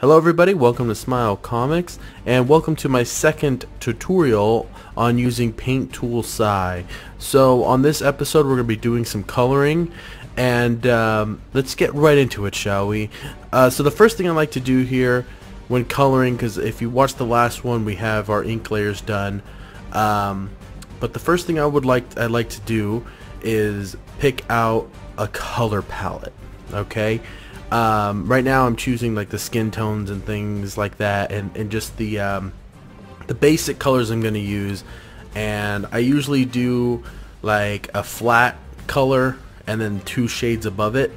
Hello everybody, welcome to Smile Comics, and welcome to my second tutorial on using Paint Tool Sai. So on this episode we're going to be doing some coloring, and let's get right into it, shall we? So the first thing I like to do here when coloring, because if you watch the last one we have our ink layers done, but the first thing I'd like to do is pick out a color palette, okay? Right now I'm choosing like the skin tones and things like that, and just the basic colors I'm going to use, and I usually do like a flat color and then 2 shades above it,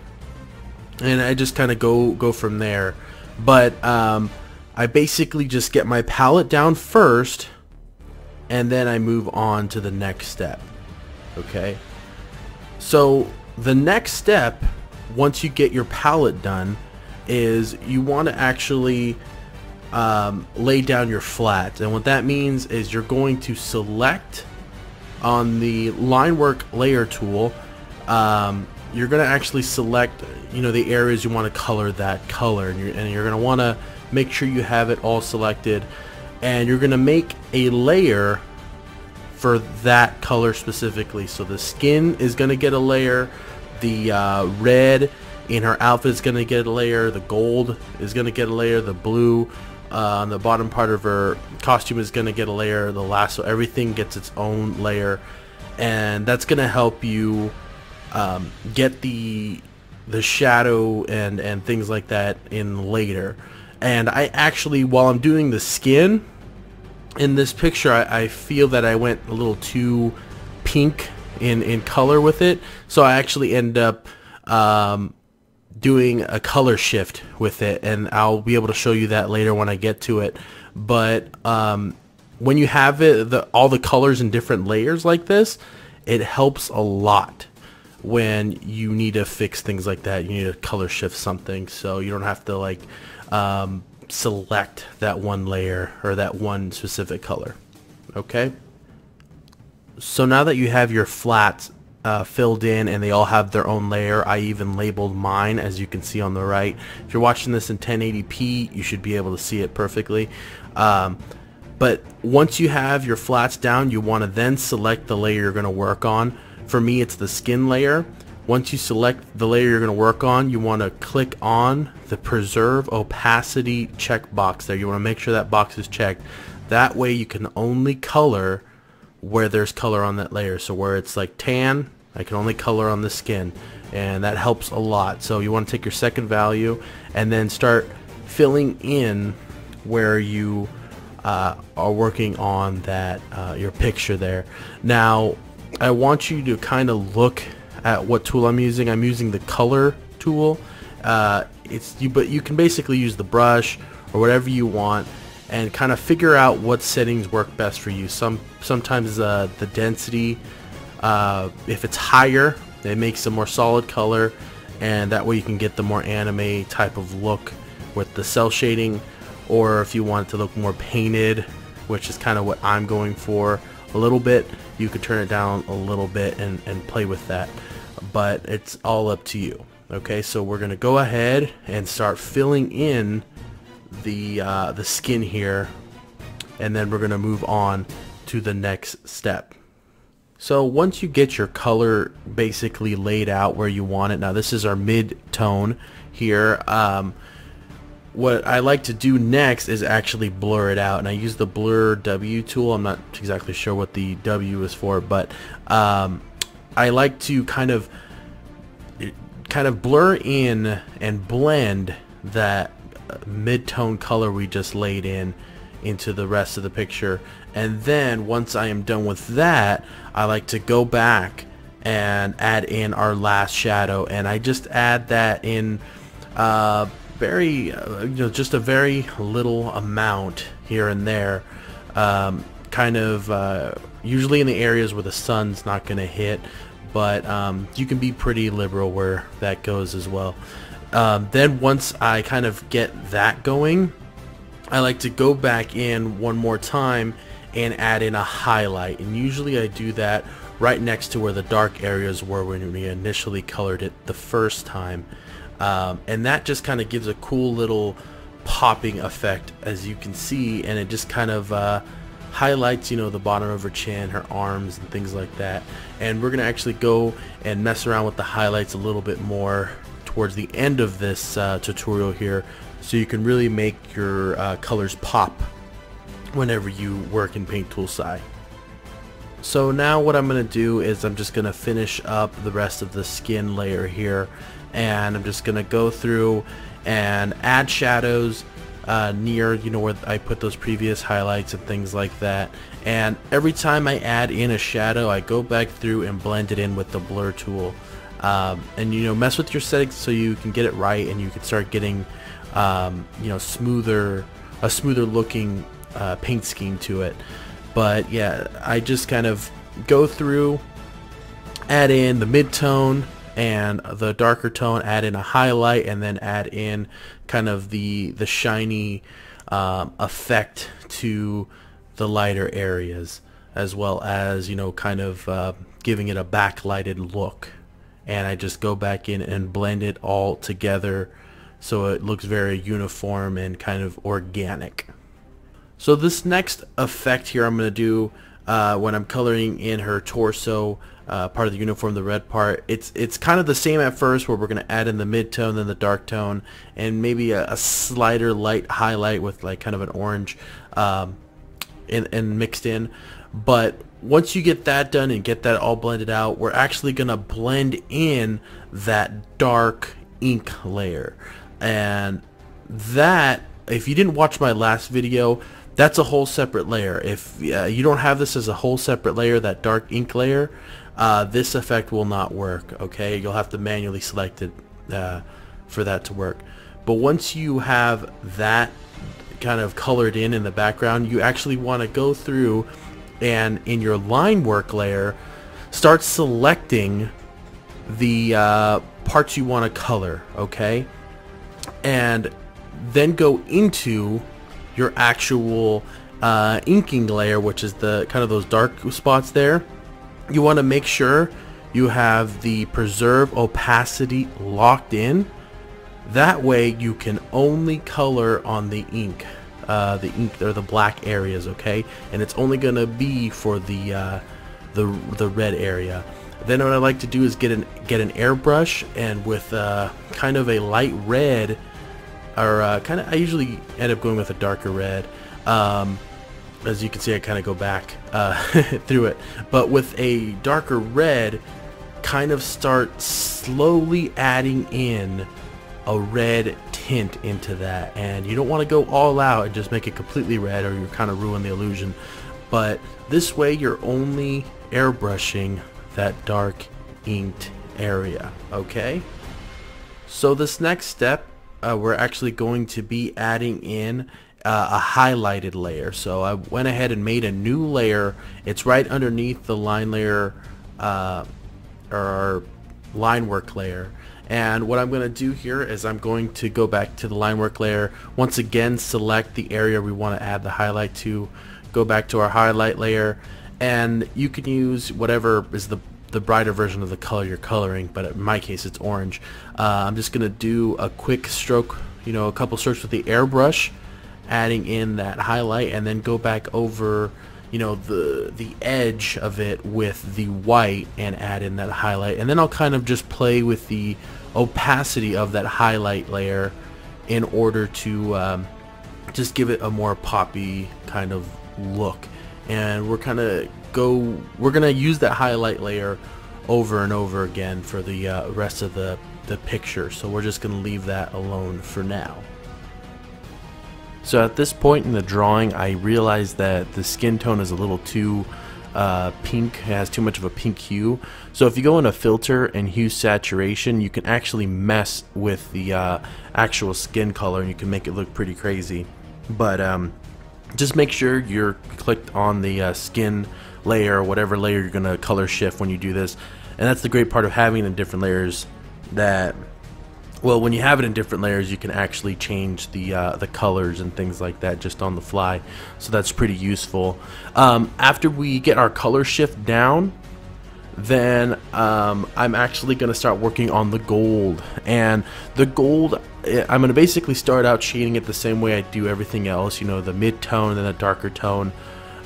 and I just kind of go from there. But I basically just get my palette down first and then I move on to the next step. Okay, so the next step, once you get your palette done, is you want to actually lay down your flat. And what that means is you're going to select on the line work layer tool, you're going to actually select, you know, the areas you want to color that color, and you're going to want to make sure you have it all selected, and you're going to make a layer for that color specifically. So the skin is going to get a layer, the red in her outfit is going to get a layer, the gold is going to get a layer, the blue on the bottom part of her costume is going to get a layer, the lasso, everything gets its own layer, and that's going to help you get the shadow and things like that in later. And I actually, while I'm doing the skin in this picture, I feel that I went a little too pink in color with it, so I actually end up doing a color shift with it, and I'll be able to show you that later when I get to it. But when you have it, all the colors in different layers like this, it helps a lot when you need to fix things like that. You need to color shift something, so you don't have to like select that one layer or that one specific color. Okay, so now that you have your flats filled in and they all have their own layer, I even labeled mine, as you can see on the right. If you're watching this in 1080p, you should be able to see it perfectly. But once you have your flats down, you want to then select the layer you're going to work on. For me, it's the skin layer. Once you select the layer you're going to work on, you want to click on the preserve opacity checkbox there. You want to make sure that box is checked. That way you can only color where there's color on that layer. So where it's like tan, I can only color on the skin, and that helps a lot. So you want to take your second value and then start filling in where you are working on that your picture there. Now I want you to kind of look at what tool I'm using. I'm using the color tool. But you can basically use the brush or whatever you want, and kind of figure out what settings work best for you. Sometimes the density, if it's higher, it makes a more solid color, and that way you can get the more anime type of look with the cell shading. Or if you want it to look more painted, which is kind of what I'm going for a little bit, you could turn it down a little bit and play with that. But it's all up to you. Okay, so we're gonna go ahead and start filling in the skin here, and then we're gonna move on to the next step. So once you get your color basically laid out where you want it, now this is our mid-tone here. What I like to do next is actually blur it out, and I use the blur W tool. I'm not exactly sure what the W is for, but I like to kind of blur in and blend that mid-tone color we just laid in into the rest of the picture. And then once I am done with that, I like to go back and add in our last shadow, and I just add that in just a very little amount here and there, usually in the areas where the sun's not going to hit, but you can be pretty liberal where that goes as well. Then once I kind of get that going, I like to go back in one more time and add in a highlight, and usually I do that right next to where the dark areas were when we initially colored it the first time. And that just kind of gives a cool little popping effect, as you can see, and it just kind of highlights, you know, the bottom of her chin, her arms, and things like that. And we're gonna actually go and mess around with the highlights a little bit more towards the end of this tutorial here, so you can really make your colors pop whenever you work in Paint Tool Sai. So now what I'm gonna do is I'm just gonna finish up the rest of the skin layer here, and I'm just gonna go through and add shadows near, you know, where I put those previous highlights and things like that. And every time I add in a shadow, I go back through and blend it in with the blur tool, and you know, mess with your settings so you can get it right, and you can start getting you know, a smoother looking paint scheme to it. But yeah, I just kind of go through, add in the mid-tone and the darker tone, add in a highlight, and then add in kind of the shiny effect to the lighter areas, as well as, you know, kind of giving it a backlighted look. And I just go back in and blend it all together so it looks very uniform and kind of organic. So this next effect here I'm going to do when I'm coloring in her torso, part of the uniform, the red part. It's kind of the same at first, where we're going to add in the mid-tone, then the dark tone, and maybe a slighter light highlight with like kind of an orange and mixed in. But once you get that done and get that all blended out, we're actually going to blend in that dark ink layer. And that, if you didn't watch my last video, that's a whole separate layer. If you don't have this as a whole separate layer, that dark ink layer, this effect will not work, okay? You'll have to manually select it for that to work. But once you have that kind of colored in the background, you actually want to go through and in your line work layer, start selecting the parts you want to color, okay? And then go into your actual inking layer, which is the kind of those dark spots there. You want to make sure you have the preserve opacity locked in. That way you can only color on the ink or the black areas, okay? And it's only gonna be for the red area. Then what I like to do is get an airbrush, and with kind of a light red, or I usually end up going with a darker red. As you can see, I kind of go back through it, but with a darker red, kind of start slowly adding in a red tint into that. And you don't want to go all out and just make it completely red, or you kind of ruin the illusion. But this way you're only airbrushing that dark inked area, okay? So this next step, we're actually going to be adding in a highlighted layer. So I went ahead and made a new layer. It's right underneath the line layer, or line work layer. And what I'm going to do here is I'm going to go back to the line work layer, once again select the area we want to add the highlight to, go back to our highlight layer, and you can use whatever is the brighter version of the color you're coloring, but in my case it's orange. I'm just going to do a quick stroke, you know, a couple strokes with the airbrush, adding in that highlight, and then go back over, you know, the edge of it with the white and add in that highlight. And then I'll kind of just play with the opacity of that highlight layer in order to just give it a more poppy kind of look. And we're gonna use that highlight layer over and over again for the rest of the picture. So we're just gonna leave that alone for now. So at this point in the drawing, I realized that the skin tone is a little too pink. It has too much of a pink hue. So if you go into filter and hue saturation, you can actually mess with the actual skin color, and you can make it look pretty crazy. But just make sure you're clicked on the skin layer, or whatever layer you're gonna color shift when you do this. And that's the great part of having it in different layers, that, well, when you have it in different layers, you can actually change the colors and things like that just on the fly. So that's pretty useful. After we get our color shift down, then I'm actually going to start working on the gold. And the gold, I'm going to basically start out shading it the same way I do everything else, you know, the mid-tone and the darker tone.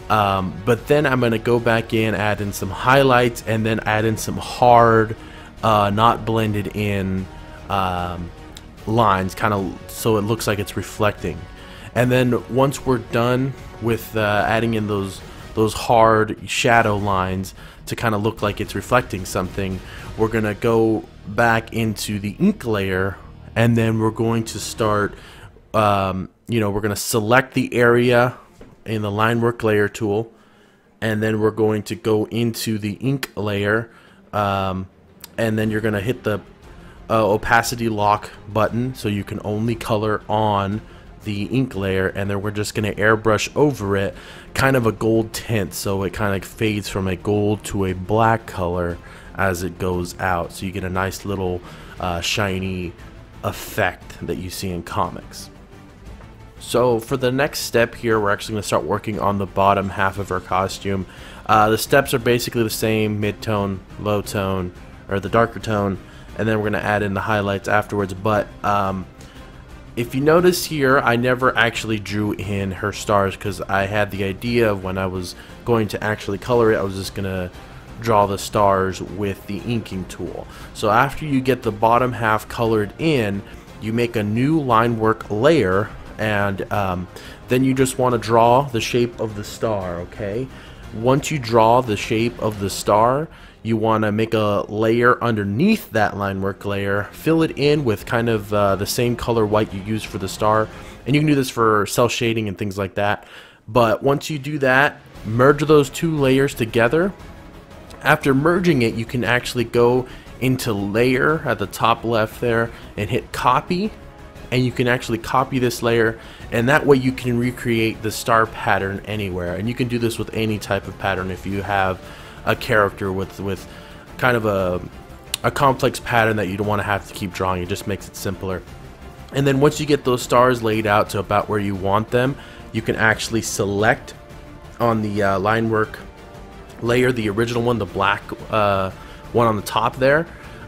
But then I'm going to go back in, add in some highlights, and then add in some hard, not blended in lines, kind of so it looks like it's reflecting. And then once we're done with adding in those hard shadow lines to kind of look like it's reflecting something, we're gonna go back into the ink layer, and then we're going to start you know, we're gonna select the area in the line work layer tool, and then we're going to go into the ink layer, and then you're gonna hit the opacity lock button so you can only color on the ink layer, and then we're just going to airbrush over it kind of a gold tint, so it kind of fades from a gold to a black color as it goes out, so you get a nice little shiny effect that you see in comics. So for the next step here, we're actually going to start working on the bottom half of our costume. The steps are basically the same: mid-tone, low tone, or the darker tone, and then we're going to add in the highlights afterwards. But if you notice here, I never actually drew in her stars because I had the idea of when I was going to actually color it, I was just going to draw the stars with the inking tool. So after you get the bottom half colored in, you make a new line work layer, and then you just want to draw the shape of the star, okay? Once you draw the shape of the star, you want to make a layer underneath that line work layer, fill it in with kind of the same color white you use for the star, and you can do this for cell shading and things like that. But once you do that, merge those two layers together. After merging it, you can actually go into layer at the top left there and hit copy, and you can actually copy this layer, and that way you can recreate the star pattern anywhere. And you can do this with any type of pattern. If you have a character with kind of a complex pattern that you don't want to have to keep drawing, it just makes it simpler. And then once you get those stars laid out to about where you want them, you can actually select on the line work layer, the original one, the black one on the top there.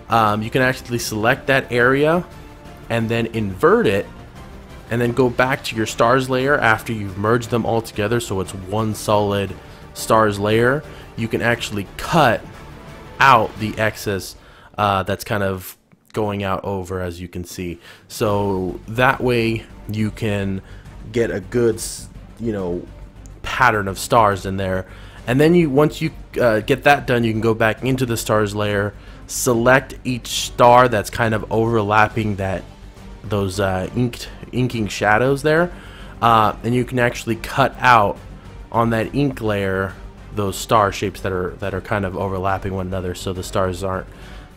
You can actually select that area and then invert it, and then go back to your stars layer after you've merged them all together so it's one solid stars layer. You can actually cut out the excess that's kind of going out over, as you can see. So that way you can get a good, you know, pattern of stars in there. And then once you get that done, you can go back into the stars layer, select each star that's kind of overlapping those inking shadows there, and you can actually cut out on that ink layer those star shapes that are kind of overlapping one another, so the stars aren't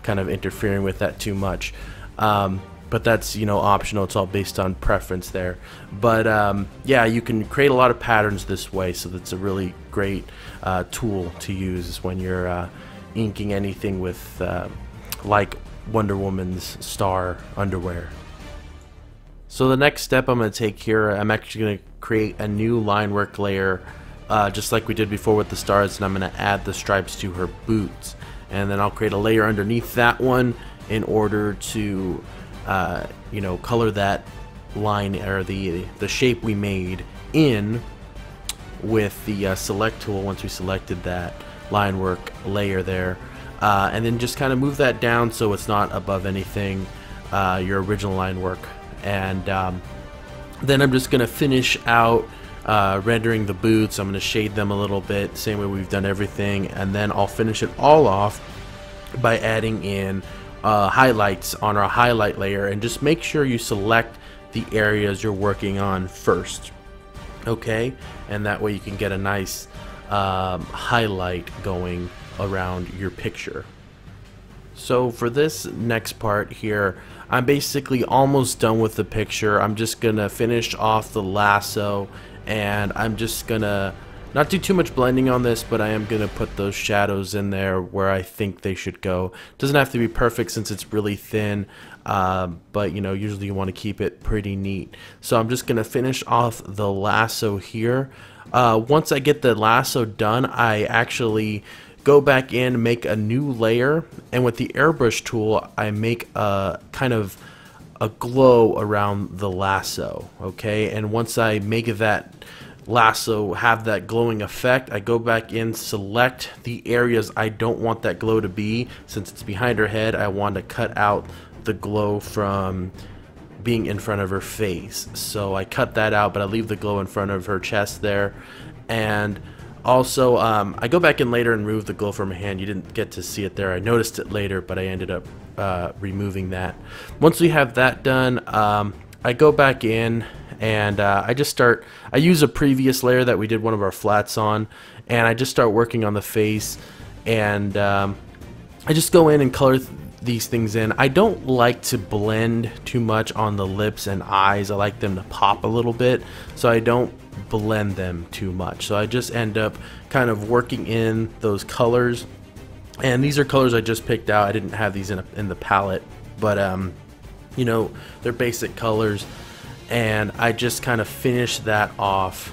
kind of interfering with that too much. But that's, you know, optional. It's all based on preference there. But yeah, you can create a lot of patterns this way, so that's a really great tool to use when you're inking anything with like Wonder Woman's star underwear. So the next step I'm going to take here, I'm actually going to create a new line work layer, just like we did before with the stars, and I'm going to add the stripes to her boots. And then I'll create a layer underneath that one in order to you know, color that line, or the shape we made in with the select tool once we selected that line work layer there, and then just kind of move that down so it's not above anything, your original line work. And then I'm just gonna finish out rendering the boots. I'm gonna shade them a little bit, same way we've done everything, and then I'll finish it all off by adding in highlights on our highlight layer. And just make sure you select the areas you're working on first, okay? And that way you can get a nice highlight going around your picture. So for this next part here, I'm basically almost done with the picture. I'm just gonna finish off the lasso, and I'm just gonna not do too much blending on this, but I am gonna put those shadows in there where I think they should go. Doesn't have to be perfect since it's really thin, but you know, usually you want to keep it pretty neat. So I'm just gonna finish off the lasso here. Once I get the lasso done, I actually go back in, make a new layer, and with the airbrush tool I make a kind of a glow around the lasso, okay? And once I make that lasso have that glowing effect, I go back in, select the areas I don't want that glow to be. Since it's behind her head, I want to cut out the glow from being in front of her face, so I cut that out, but I leave the glow in front of her chest there. And also I go back in later and remove the glow from her hand. You didn't get to see it there, I noticed it later, but I ended up removing that. Once we have that done, I go back in and I use a previous layer that we did one of our flats on, and I just start working on the face, and I just go in and color these things in. I don't like to blend too much on the lips and eyes. I like them to pop a little bit, so I don't blend them too much. So I just end up kind of working in those colors, and these are colors I just picked out. I didn't have these in the palette, but you know, they're basic colors, and I just kind of finish that off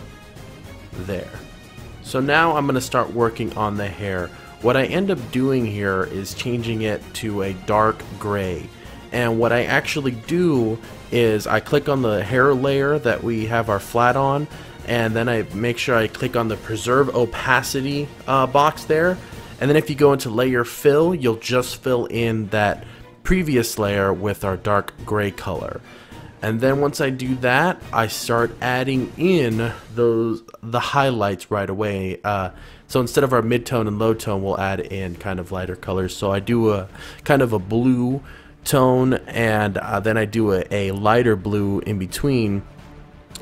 there. So now I'm going to start working on the hair. What I end up doing here is changing it to a dark gray, and what I actually do is I click on the hair layer that we have our flat on, and then I make sure I click on the preserve opacity box there, and then if you go into layer fill, you'll just fill in that previous layer with our dark gray color. And then once I do that, I start adding in the highlights right away. So instead of our mid-tone and low tone, we'll add in kind of lighter colors. So I do a kind of a blue tone, and then I do a lighter blue in between,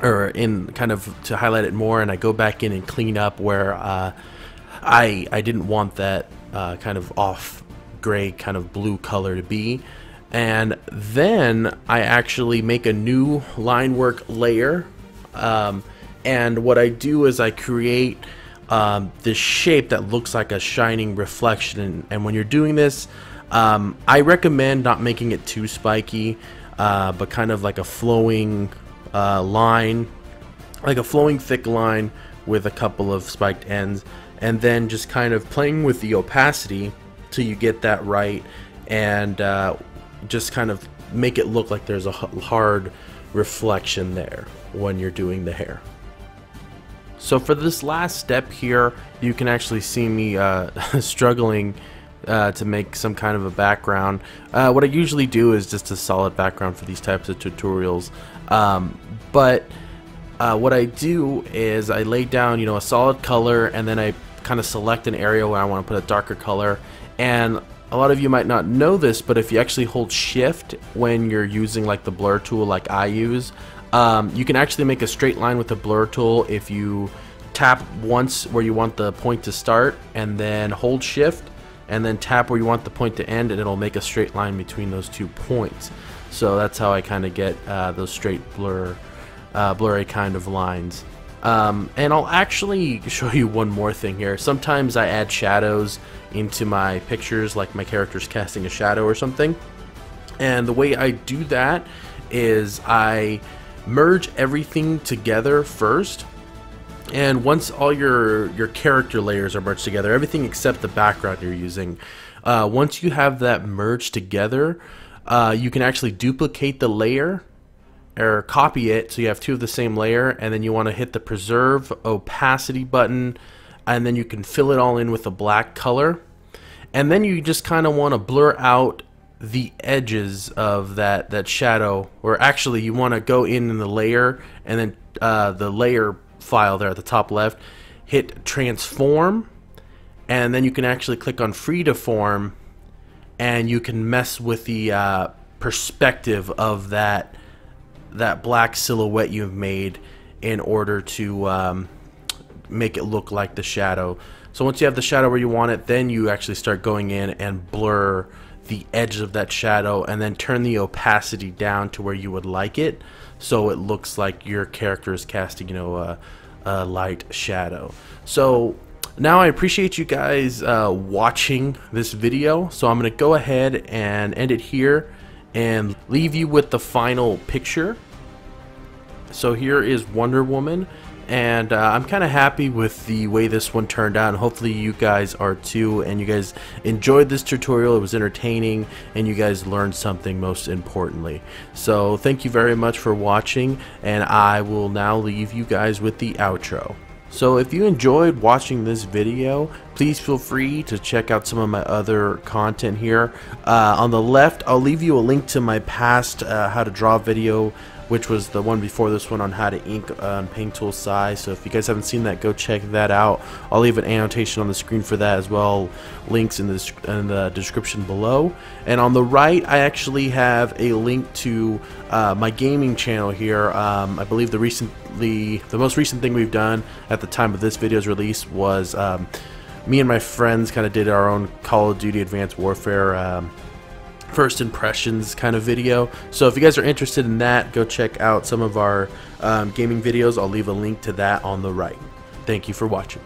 or in kind of to highlight it more, and I go back in and clean up where I didn't want that kind of off gray kind of blue color to be. And then I actually make a new line work layer, and what I do is I create this shape that looks like a shining reflection. And when you're doing this, I recommend not making it too spiky, but kind of like a flowing line, like a flowing thick line with a couple of spiked ends, and then just kind of playing with the opacity till you get that right, and just kind of make it look like there's a hard reflection there when you're doing the hair. So for this last step here, you can actually see me struggling to make some kind of a background. What I usually do is just a solid background for these types of tutorials, but what I do is I lay down, you know, a solid color, and then I kind of select an area where I want to put a darker color. And a lot of you might not know this, but if you actually hold shift when you're using like the blur tool like I use, you can actually make a straight line with the blur tool if you tap once where you want the point to start, and then hold shift and then tap where you want the point to end, and it'll make a straight line between those 2 points. So that's how I kind of get those straight blurry kind of lines. And I'll actually show you one more thing here. Sometimes I add shadows into my pictures, like my character's casting a shadow or something, and the way I do that is I merge everything together first. And once all your character layers are merged together, everything except the background you're using, once you have that merged together, you can actually duplicate the layer or copy it so you have 2 of the same layer, and then you want to hit the preserve opacity button, and then you can fill it all in with a black color, and then you just kind of want to blur out the edges of that shadow, or actually you want to go in the layer, and then the layer file there at the top left, hit transform, and then you can actually click on free deform, and you can mess with the perspective of that black silhouette you've made in order to make it look like the shadow. So once you have the shadow where you want it, then you actually start going in and blur the edge of that shadow, and then turn the opacity down to where you would like it, so it looks like your character is casting, you know, a light shadow. So now I appreciate you guys watching this video, so I'm gonna go ahead and end it here and leave you with the final picture. So here is Wonder Woman, and I'm kind of happy with the way this one turned out, and hopefully you guys are too, and you guys enjoyed this tutorial. It was entertaining and you guys learned something, most importantly. So thank you very much for watching, and I will now leave you guys with the outro. So if you enjoyed watching this video, please feel free to check out some of my other content here. On the left, I'll leave you a link to my past how to draw video, which was the one before this one on how to ink on Paint Tool Sai. So if you guys haven't seen that, go check that out. I'll leave an annotation on the screen for that as well, links in the description below. And on the right, I actually have a link to my gaming channel here. I believe the most recent thing we've done at the time of this video's release was me and my friends kind of did our own Call of Duty Advanced Warfare first impressions kind of video. So if you guys are interested in that, go check out some of our gaming videos. I'll leave a link to that on the right. Thank you for watching.